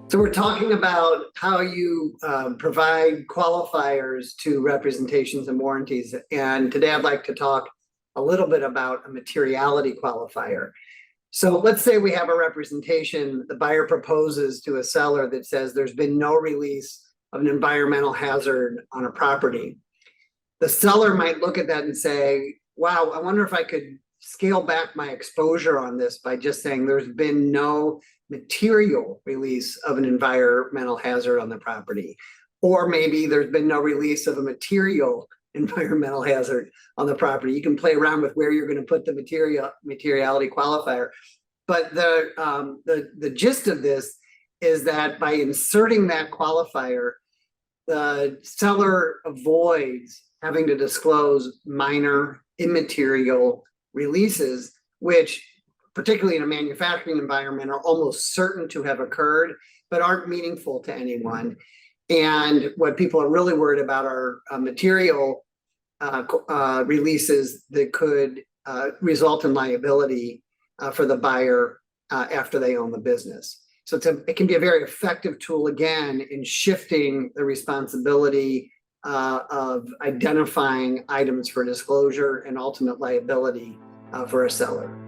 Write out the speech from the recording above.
So we're talking about how you provide qualifiers to representations and warranties. And today I'd like to talk a little bit about a materiality qualifier. So let's say we have a representation, the buyer proposes to a seller that says there's been no release of an environmental hazard on a property. The seller might look at that and say, wow, I wonder if I could scale back my exposure on this by just saying there's been no material release of an environmental hazard on the property. Or maybe there's been no release of a material environmental hazard on the property. You can play around with where you're going to put the materiality qualifier. But the gist of this is that by inserting that qualifier, the seller avoids having to disclose minor immaterial releases, which particularly in a manufacturing environment are almost certain to have occurred, but aren't meaningful to anyone. And what people are really worried about are material releases that could result in liability for the buyer after they own the business. So it can be a very effective tool, again, in shifting the responsibility of identifying items for disclosure and ultimate liability for a seller.